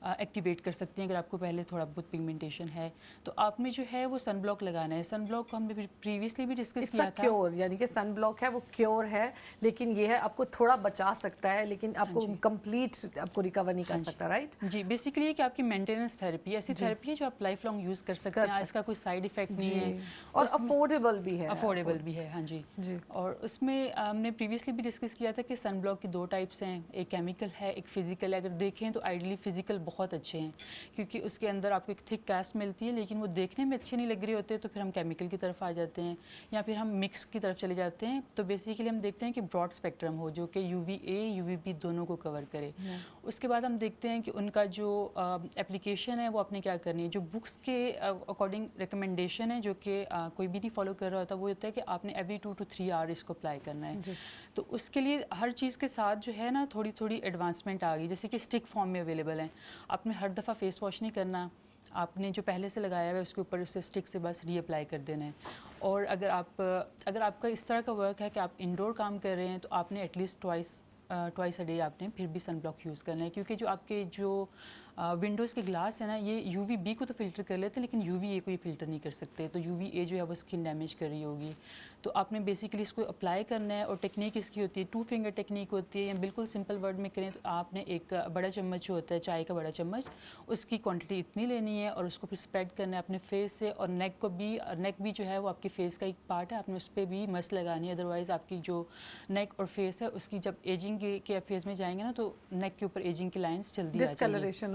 ایکٹیویٹ کر سکتی ہیں اگر آپ کو پہلے تھوڑا بہت پگمنٹیشن ہے. تو آپ نے جو ہے وہ سن بلاک لگانا ہے. سن بلاک کو ہم نے پریویسلی بھی ڈسکس کیا تھا. کیور یعنی کہ سن بلاک ہے وہ کیور ہے, لیکن یہ ہے آپ کو تھوڑا بچا سکتا ہے, لیکن آپ کو کمپلیٹ آپ کو ریکور نہیں کر سکتا, رائٹ؟ جی, بیسیکلی یہ کہ آپ کی مینٹیننس تھیراپی ایسی تھیراپی ہے جو آپ لائف لانگ یوز کر سکتے ہیں, اس کا کوئی سائیڈ افیکٹ نہیں ہے, اور افورڈیبل بھی ہے. افورڈیبل بھی ہے, ہاں جی. اور اس میں ہم نے پریویسلی بھی ڈسکس کیا تھا کہ سن بلاک کی 2 ٹائپس ہیں, ایک کیمیکل ہے, ایک فزیکل ہے. اگر دیکھیں تو آئیڈلی فزیکل بہت اچھے ہیں کیونکہ اس کے اندر آپ کو ایک تھک کاسٹ ملتی ہے, لیکن وہ دیکھنے میں اچھے نہیں لگ رہے ہوتے, تو پھر ہم کیمیکل کی طرف آ جاتے ہیں یا پھر ہم مکس کی طرف چلے جاتے ہیں. تو بیسیکلی ہم دیکھتے ہیں کہ براڈ اسپیکٹرم ہو جو کہ U V A U V B دونوں کو کور کرے. اس کے بعد ہم دیکھتے ہیں کہ ان کا جو اپلیکیشن ہے وہ آپ نے کیا کرنی ہے. جو بکس کے اکارڈنگ ریکمنڈیشن ہے جو کہ کوئی بھی نہیں فالو کر رہا ہوتا, وہ ہوتا ہے کہ آپ نے ایوری 2 to 3 آور اس کو اپلائی کرنا ہے. تو اس کے لیے ہر چیز کے ساتھ جو ہے نا تھوڑی تھوڑی ایڈوانسمنٹ آ گئی, جیسے کہ اسٹک فارم میں اویلیبل ہیں. آپ نے ہر دفعہ فیس واش نہیں کرنا, آپ نے جو پہلے سے لگایا ہوا ہے اس کے اوپر اسے اسٹک سے بس ری اپلائی کر دینا ہے. اور اگر آپ کا اس طرح کا ورک ہے کہ آپ انڈور کام کر رہے ہیں تو آپ نے at least twice a day آپ نے پھر بھی سن بلاک یوز کرنا ہے, کیونکہ جو آپ کے جو ونڈوز کے گلاس ہے نا یہ یو وی بی کو تو فلٹر کر لیتے ہیں لیکن یو وی اے کو یہ فلٹر نہیں کر سکتے. تو یو وی اے جو ہے وہ اسکن ڈیمیج کر رہی ہوگی. تو آپ نے بیسیکلی اس کو اپلائی کرنا ہے. اور ٹیکنیک اس کی ہوتی ہے 2 فنگر ٹیکنیک ہوتی ہے, یا بالکل سمپل ورڈ میں کریں تو آپ نے ایک بڑا چمچ جو ہوتا ہے چائے کا بڑا چمچ, اس کی کوانٹٹی اتنی لینی ہے اور اس کو پھر اسپریڈ کرنا ہے اپنے فیس سے. اور نیک کو بھی, نیک بھی جو ہے وہ آپ کے فیس کا ایک پارٹ ہے, آپ نے اس پہ بھی مس لگانی ہے. ادروائز آپ کی جو نیک اور فیس ہے اس کی جب ایجنگ کے فیز میں جائیں گے نا تو نیک کے اوپر ایجنگ کی لائنس جلدی آ جائیں گی. ڈسکلریشن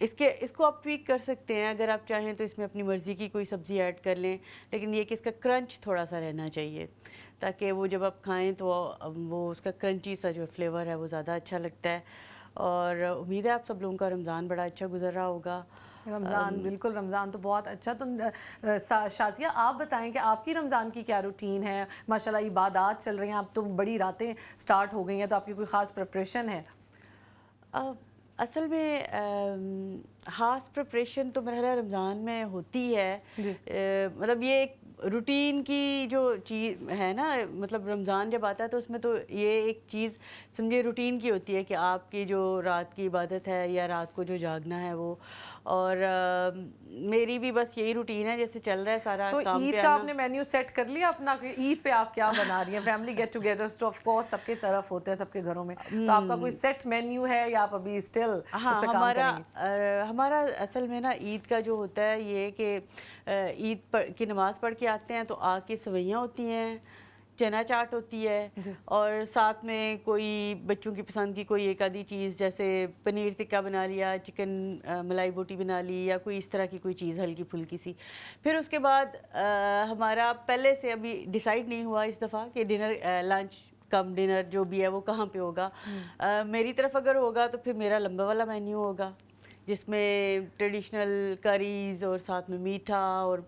اس کو آپ ٹویک کر سکتے ہیں، اگر آپ چاہیں تو اس میں اپنی مرضی کی کوئی سبزی ایڈ کر لیں، لیکن یہ کہ اس کا کرنچ تھوڑا سا رہنا چاہیے تاکہ وہ جب آپ کھائیں تو وہ اس کا کرنچی سا جو فلیور ہے وہ زیادہ اچھا لگتا ہے. اور امید ہے آپ سب لوگوں کا رمضان بڑا اچھا گزر رہا ہوگا. رمضان بالکل، رمضان تو بہت اچھا. تو شازیہ آپ بتائیں کہ آپ کی رمضان کی کیا روٹین ہے؟ ماشاءاللہ عبادات چل رہی ہیں، اب تو بڑی راتیں سٹارٹ ہو گئی ہیں، تو آپ کی کوئی خاص پریپریشن ہے؟ اصل میں خاص پریپریشن تو میرا رمضان میں ہوتی ہے. مطلب یہ ایک روٹین کی جو چیز ہے نا، مطلب رمضان جب آتا ہے تو اس میں تو یہ ایک چیز سمجھے روٹین کی ہوتی ہے کہ آپ کی جو رات کی عبادت ہے یا رات کو جو جاگنا ہے وہ. اور میری بھی بس یہی روٹین ہے، جیسے چل رہا ہے سارا تو کام عید پہ کا آنا. آپ نے مینیو سیٹ کر لیا اپنا کہ عید پہ آپ کیا بنا رہی ہیں؟ فیملی گیٹ ٹوگیدرز تو آف کورس سب کی طرف ہوتے ہیں، سب کے گھروں میں، تو آپ کا کوئی سیٹ مینیو ہے یا آپ ابھی اسٹل اس پہ کام کریں گے؟ ہمارا اصل میں نا عید کا جو ہوتا ہے یہ کہ عید کی نماز پڑھ کے آتے ہیں تو آ کے سویاں ہوتی ہیں، چنا چاٹ ہوتی ہے، اور ساتھ میں کوئی بچوں کی پسند کی کوئی ایک آدھی چیز، جیسے پنیر ٹکا بنا لیا، چکن ملائی بوٹی بنا لی، یا کوئی اس طرح کی کوئی چیز ہلکی پھلکی سی. پھر اس کے بعد ہمارا پہلے سے ابھی ڈیسائیڈ نہیں ہوا اس دفعہ کہ ڈنر لنچ کم ڈنر جو بھی ہے وہ کہاں پہ ہوگا. میری طرف اگر ہوگا تو پھر میرا لمبا والا مینیو ہوگا، جس میں ٹریڈیشنل کریز اور ساتھ میں میٹھا اور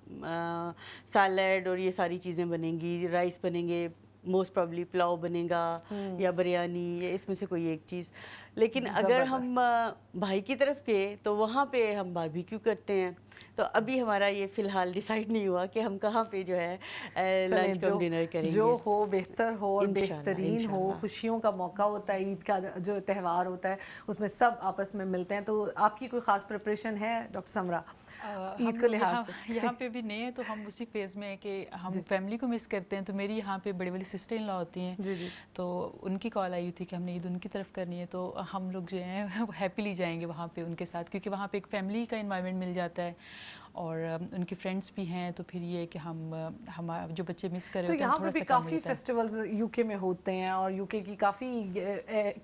سیلیڈ اور یہ ساری چیزیں بنیں گی. رائس بنیں گے، موسٹ پرابلی پلاؤ بنے گا یا بریانی، یا اس میں سے کوئی ایک چیز. لیکن اگر ہم بھائی کی طرف گئے تو وہاں پہ ہم باربیکیو کرتے ہیں. تو ابھی ہمارا یہ فی الحال ڈیسائیڈ نہیں ہوا کہ ہم کہاں پہ جو ہے لنچ کم ڈنر کریں گے. جو ہو بہتر ہو اور بہترین ہو. خوشیوں کا موقع ہوتا ہے، عید کا جو تہوار ہوتا ہے اس میں سب آپس میں ملتے ہیں. تو آپ کی کوئی خاص پریپریشن ہے ڈاکٹر سمرا عید کو لحاظ سے؟ یہاں پہ بھی نہیں ہے، تو ہم اسی فیز میں ہیں کہ ہم فیملی کو مس کرتے ہیں. تو میری یہاں پہ بڑی بڑی سسٹر ان لا ہوتی ہیں، تو ان کی کال آئی تھی کہ ہم نے عید ان کی طرف کرنی ہے، تو ہم لوگ جو ہیں ہیپیلی جائیں گے وہاں پہ ان کے ساتھ، کیونکہ وہاں پہ ایک فیملی کا انوائرمنٹ مل جاتا ہے اور ان کی فرینڈس بھی ہیں. تو پھر یہ کہ ہم جو بچے مس کر رہے تو ہوتے ہیں یہاں تھوڑا پہ بھی سا کم کافی ہوتا ہے. فیسٹیولز یو کے میں ہوتے ہیں اور یو کے کی کافی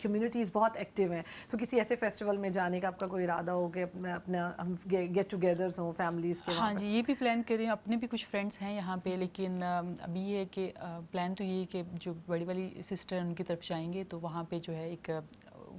کمیونٹیز بہت ایکٹیو ہیں. تو کسی ایسے فیسٹیول میں جانے کا آپ کا کوئی ارادہ ہو کہ اپنا ہم گیٹ ٹوگیدرز ہوں فیملیز کے؟ ہاں جی، یہ بھی پلان کر رہے ہیں. اپنے بھی کچھ فرینڈس ہیں یہاں پہ، لیکن ابھی یہ ہے کہ پلان تو یہی کہ جو بڑی والی سسٹر ان کی طرف جائیں گے تو وہاں پہ جو ہے ایک،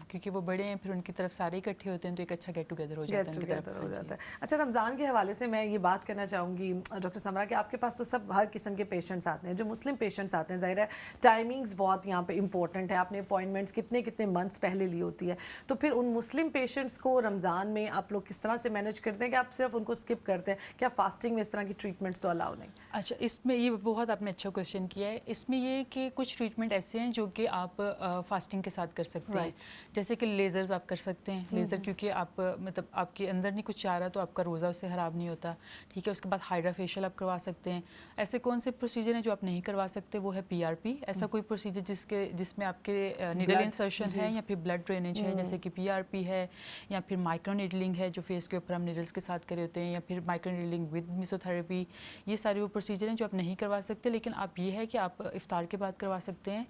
کیونکہ وہ بڑے ہیں پھر ان کی طرف سارے اکٹھے ہوتے ہیں تو ایک اچھا گیٹ ٹوگیدر ہو جاتا ہے ان کی طرف. اچھا، رمضان کے حوالے سے میں یہ بات کرنا چاہوں گی ڈاکٹر سمرا کہ آپ کے پاس تو سب ہر قسم کے پیشنٹس آتے ہیں. جو مسلم پیشنٹس آتے ہیں، ظاہر ہے ٹائمنگز بہت یہاں پہ امپورٹنٹ ہے. آپ نے اپوائنٹمنٹس کتنے منتھس پہلے لی ہوتی ہے. تو پھر ان مسلم پیشنٹس کو رمضان میں آپ لوگ کس طرح سے مینیج کرتے ہیں کہ آپ صرف ان کو اسکپ کرتے ہیں؟ کیا فاسٹنگ میں اس طرح کی ٹریٹمنٹس تو الاؤ نہیں؟ اچھا، اس میں یہ بہت آپ نے اچھا کویشچن کیا ہے. اس میں یہ کہ کچھ ٹریٹمنٹ ایسے ہیں جو کہ آپ فاسٹنگ کے ساتھ کر سکتے ہیں. جیسے کہ لیزرز آپ کر سکتے ہیں. لیزر کیونکہ آپ مطلب آپ کے اندر نہیں کچھ آ رہا تو آپ کا روزہ اس سے خراب نہیں ہوتا. ٹھیک ہے. اس کے بعد ہائیڈرا فیشیل آپ کروا سکتے ہیں. ایسے کون سے پروسیجر ہیں جو آپ نہیں کروا سکتے؟ وہ ہے پی آر پی. ایسا کوئی پروسیجر جس میں آپ کے نیڈل انسرشن ہے یا پھر بلڈ ڈرینیج ہے، جیسے کہ پی آر پی ہے، یا پھر مائکرو نیڈلنگ ہے جو فیس کے اوپر ہم نیڈلس کے ساتھ کرے ہوتے ہیں، یا پھر مائکرو نیڈلنگ ود میسو تھراپی. یہ ساری وہ پروسیجر ہیں جو آپ نہیں کروا سکتے، لیکن آپ یہ ہے کہ آپ افطار کے بعد کروا سکتے ہیں،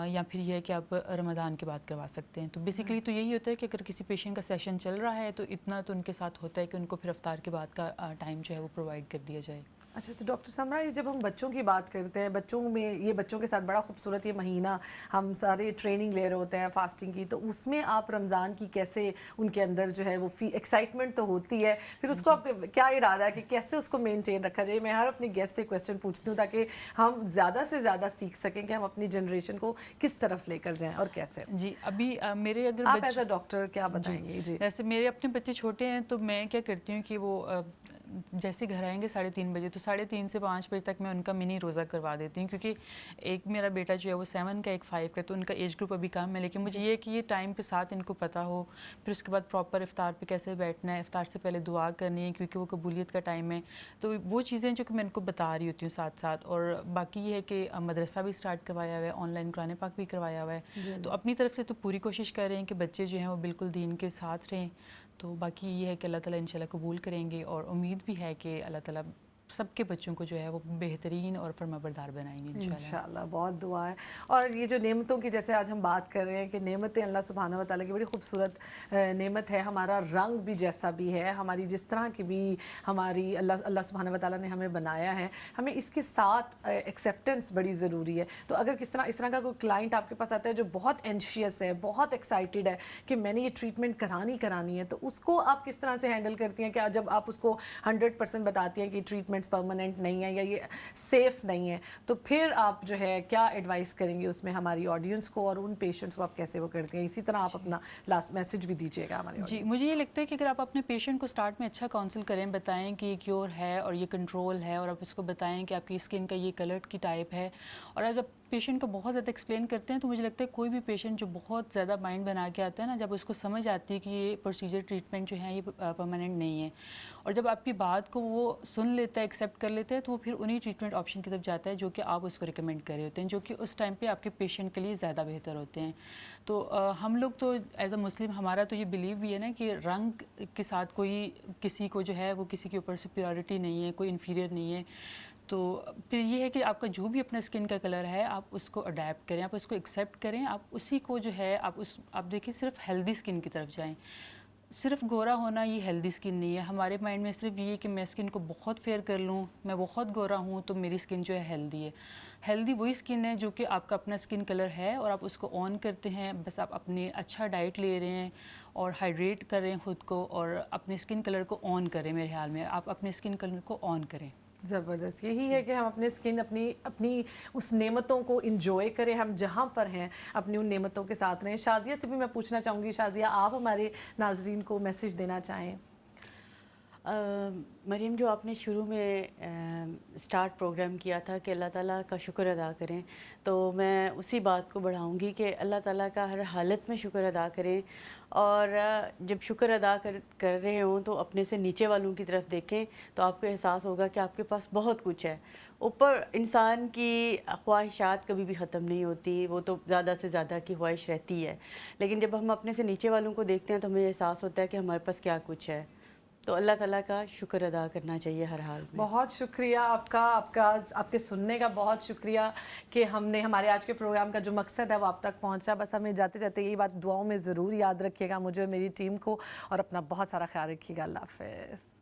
یا پھر یہ ہے کہ آپ رمضان کے بعد کروا سکتے ہیں. تو بیسیکلی تو یہی ہوتا ہے کہ اگر کسی پیشنٹ کا سیشن چل رہا ہے تو اتنا تو ان کے ساتھ ہوتا ہے کہ ان کو پھر افطار کے بعد کا ٹائم جو ہے وہ پرووائڈ کر دیا جائے. اچھا، تو ڈاکٹر سمرا جب ہم بچوں کی بات کرتے ہیں، بچوں میں یہ بچوں کے ساتھ بڑا خوبصورت یہ مہینہ ہم سارے ٹریننگ لے رہے ہوتے ہیں فاسٹنگ کی، تو اس میں آپ رمضان کی کیسے ان کے اندر جو ہے وہ ایکسائٹمنٹ تو ہوتی ہے، پھر اس کو آپ کیا ارادہ ہے کہ کیسے اس کو مینٹین رکھا جائے؟ میں ہر اپنے گیسٹ سے کویسچن پوچھتی ہوں تاکہ ہم زیادہ سے زیادہ سیکھ سکیں کہ ہم اپنی جنریشن کو کس طرف لے کر جائیں اور کیسے. جی، ابھی میرے اگر آپ ایز اے ڈاکٹر کیا بتائیں گے؟ جی، جیسے میرے اپنے بچے چھوٹے ہیں تو میں کیا کرتی ہوں کہ وہ جیسے گھر آئیں گے 3:30 بجے تو 3:30 سے 5 بجے تک میں ان کا منی روزہ کروا دیتی ہوں، کیونکہ ایک میرا بیٹا جو ہے وہ 7 کا، ایک 5 کا، تو ان کا ایج گروپ ابھی کم ہے. لیکن مجھے یہ کہ یہ ٹائم پہ ساتھ ان کو پتہ ہو، پھر اس کے بعد پراپر افطار پہ کیسے بیٹھنا ہے، افطار سے پہلے دعا کرنی ہے کیونکہ وہ قبولیت کا ٹائم ہے. تو وہ چیزیں جو کہ میں ان کو بتا رہی ہوتی ہوں ساتھ ساتھ. اور باقی یہ ہے کہ مدرسہ بھی اسٹارٹ کروایا ہوا ہے، آن لائن قرآن پاک بھی کروایا ہوا ہے. تو اپنی طرف سے تو پوری کوشش کر رہے ہیں کہ بچے جو ہیں وہ بالکل دین کے ساتھ رہیں. تو باقی یہ ہے کہ اللہ تعالیٰ انشاءاللہ قبول کریں گے، اور امید بھی ہے کہ اللہ تعالیٰ سب کے بچوں کو جو ہے وہ بہترین اور فرمانبردار بنائیں گے انشاءاللہ۔ انشاءاللہ، بہت دعا ہے۔ اور یہ جو نعمتوں کی جیسے آج ہم بات کر رہے ہیں کہ نعمتیں اللہ سبحانہ و تعالیٰ کی بڑی خوبصورت نعمت ہے، ہمارا رنگ بھی جیسا بھی ہے، ہماری جس طرح کی بھی ہماری اللہ سبحانہ و تعالیٰ نے ہمیں بنایا ہے، ہمیں اس کے ساتھ ایکسیپٹنس بڑی ضروری ہے۔ تو اگر اس طرح کا کوئی کلائنٹ آپ کے پاس آتا ہے جو بہت اینشیس ہے، بہت ایکسائٹیڈ ہے کہ میں نے یہ ٹریٹمنٹ کرانی ہے، تو اس کو آپ کس طرح سے ہینڈل کرتی ہیں کہ جب آپ اس کو 100% بتاتی ہیں کہ ٹریٹمنٹس پرماننٹ نہیں ہے یا یہ سیف نہیں ہے، تو پھر آپ جو ہے کیا ایڈوائس کریں گے اس میں ہماری آڈینس کو، اور ان پیشنٹس کو آپ کیسے وہ کرتی ہیں؟ اسی طرح آپ اپنا لاسٹ میسج بھی دیجیے گا ہمارے جی، مجھے یہ لگتا ہے کہ اگر آپ اپنے پیشنٹ کو سٹارٹ میں اچھا کاؤنسل کریں، بتائیں کہ یہ کیور ہے اور یہ کنٹرول ہے، اور آپ اس کو بتائیں کہ آپ کی اسکن کا یہ کلر کی ٹائپ ہے، اور آپ جب پیشنٹ کو بہت زیادہ ایکسپلین کرتے ہیں تو مجھے لگتا ہے کوئی بھی پیشنٹ جو بہت زیادہ مائنڈ بنا کے آتا ہے نا، جب اس کو سمجھ آتی ہے کہ یہ پروسیجر ٹریٹمنٹ جو ہے یہ پرماننٹ نہیں ہے، اور جب آپ کی بات کو وہ سن لیتا ہے، ایکسیپٹ کر لیتا ہے، تو وہ پھر انہی ٹریٹمنٹ آپشن کی طرف جاتا ہے جو کہ آپ اس کو ریکمینڈ کر رہے ہوتے ہیں، جو کہ اس ٹائم پہ آپ کے پیشنٹ کے لیے زیادہ بہتر ہوتے ہیں۔ تو ہم لوگ تو ایز اے مسلم ہمارا تو یہ بلیو بھی ہے نا کہ رنگ کے ساتھ کوئی کسی کو جو ہے وہ کسی کے اوپر سپیورٹی نہیں ہے، کوئی انفیریئر نہیں ہے۔ تو پھر یہ ہے کہ آپ کا جو بھی اپنا اسکن کا کلر ہے آپ اس کو اڈیپٹ کریں، آپ اس کو ایکسیپٹ کریں، آپ اسی کو جو ہے آپ دیکھیں صرف ہیلدی اسکن کی طرف جائیں۔ صرف گورا ہونا یہ ہیلدی اسکن نہیں ہے، ہمارے مائنڈ میں صرف یہ ہے کہ میں اسکن کو بہت فیئر کر لوں، میں بہت گورا ہوں تو میری اسکن جو ہے ہیلدی ہے۔ ہیلدی وہی اسکن ہے جو کہ آپ کا اپنا اسکن کلر ہے اور آپ اس کو آن کرتے ہیں، بس آپ اپنی اچھا ڈائٹ لے رہے ہیں اور ہائیڈریٹ کر رہے ہیں خود کو، اور اپنے اسکن کلر کو آن کریں۔ میرے خیال میں آپ اپنے اسکن کلر کو آن کریں۔ زبردست، یہی ہے کہ ہم اپنے اسکن اپنی اس نعمتوں کو انجوائے کریں، ہم جہاں پر ہیں اپنی ان نعمتوں کے ساتھ رہیں۔ شازیہ سے بھی میں پوچھنا چاہوں گی، شازیہ آپ ہمارے ناظرین کو میسج دینا چاہیں؟ مریم، جو آپ نے شروع میں سٹارٹ پروگرام کیا تھا کہ اللہ تعالیٰ کا شکر ادا کریں، تو میں اسی بات کو بڑھاؤں گی کہ اللہ تعالیٰ کا ہر حالت میں شکر ادا کریں، اور جب شکر ادا کر رہے ہوں تو اپنے سے نیچے والوں کی طرف دیکھیں تو آپ کو احساس ہوگا کہ آپ کے پاس بہت کچھ ہے۔ اوپر انسان کی خواہشات کبھی بھی ختم نہیں ہوتی، وہ تو زیادہ سے زیادہ کی خواہش رہتی ہے، لیکن جب ہم اپنے سے نیچے والوں کو دیکھتے ہیں تو ہمیں احساس ہوتا ہے کہ ہمارے پاس کیا کچھ ہے۔ تو اللہ تعالیٰ کا شکر ادا کرنا چاہیے ہر حال میں۔ بہت شکریہ آپ کے سننے کا بہت شکریہ کہ ہم نے ہمارے آج کے پروگرام کا جو مقصد ہے وہ آپ تک پہنچا۔ بس ہمیں جاتے جاتے یہی بات دعاؤں میں ضرور یاد رکھیے گا، مجھے اور میری ٹیم کو، اور اپنا بہت سارا خیال رکھیے گا۔ اللہ حافظ۔